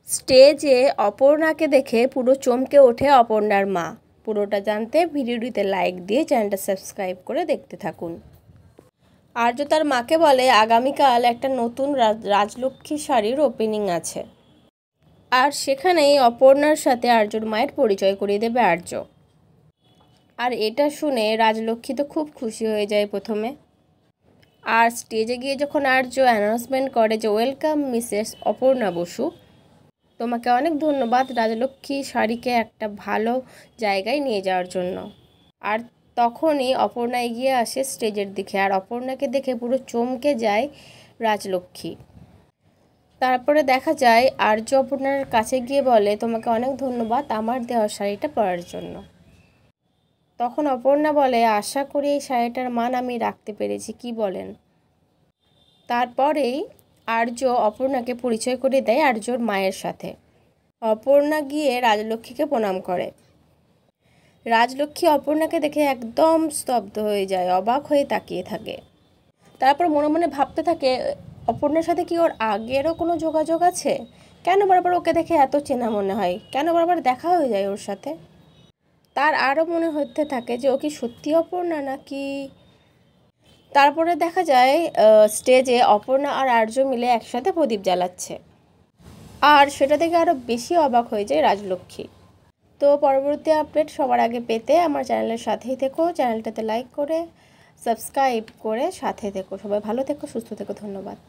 স্টেজে অপর্ণাকে দেখে পুরো চমকে ওঠে অপর্ণার মা। পুরোটা জানতে ভিডিওটিতে লাইক দিয়ে চ্যানেলটা সাবস্ক্রাইব করে দেখতে থাকুন। আর্য তার মাকে বলে আগামীকাল একটা নতুন রাজলক্ষ্মী শাড়ির ওপেনিং আছে, আর সেখানেই অপর্ণার সাথে আর্যর মায়ের পরিচয় করিয়ে দেবে আর্য। আর এটা শুনে রাজলক্ষ্মী তো খুব খুশি হয়ে যায় প্রথমে। আর স্টেজে গিয়ে যখন আর্য অ্যানাউন্সমেন্ট করে যে ওয়েলকাম মিসেস অপর্ণা বসু, তোমাকে অনেক ধন্যবাদ রাজলক্ষ্মী শাড়িকে একটা ভালো জায়গায় নিয়ে যাওয়ার জন্য। আর তখনই অপর্ণা এগিয়ে আসে স্টেজের দিকে, আর অপর্ণাকে দেখে পুরো চমকে যায় রাজলক্ষ্মী। তারপরে দেখা যায় আর্য অপর্ণার কাছে গিয়ে বলে তোমাকে অনেক ধন্যবাদ আমার দেওয়া শাড়িটা পরার জন্য। তখন অপর্ণা বলে আশা করি এই শাড়িটার মান আমি রাখতে পেরেছি, কি বলেন? তারপরেই আর্য অপর্ণাকে পরিচয় করে দেয় আর্যর মায়ের সাথে। অপর্ণা গিয়ে রাজলক্ষ্মীকে প্রণাম করে। রাজলক্ষ্মী অপর্ণাকে দেখে একদম স্তব্ধ হয়ে যায়, অবাক হয়ে তাকিয়ে থাকে। তারপর মনে মনে ভাবতে থাকে অপর্ণার সাথে কি ওর আগেরও কোনো যোগাযোগ আছে? কেন বারবার ওকে দেখে এত চেনা মনে হয়? কেন বারবার দেখা হয়ে যায় ওর সাথে? তার আরও মনে হতে থাকে যে ও কি সত্যি অপর্ণা নাকি। তারপরে দেখা যায় স্টেজে অপর্ণা আর আর্য মিলে একসাথে প্রদীপ জ্বালাচ্ছে, আর সেটা দেখে আরও বেশি অবাক হয়ে যায় রাজলক্ষ্মী। তো পরবর্তী আপডেট সবার আগে পেতে আমার চ্যানেলের সাথেই থেকো, চ্যানেলটাতে লাইক করে সাবস্ক্রাইব করে সাথে থেকো। সবাই ভালো থেকো, সুস্থ থেকো, ধন্যবাদ।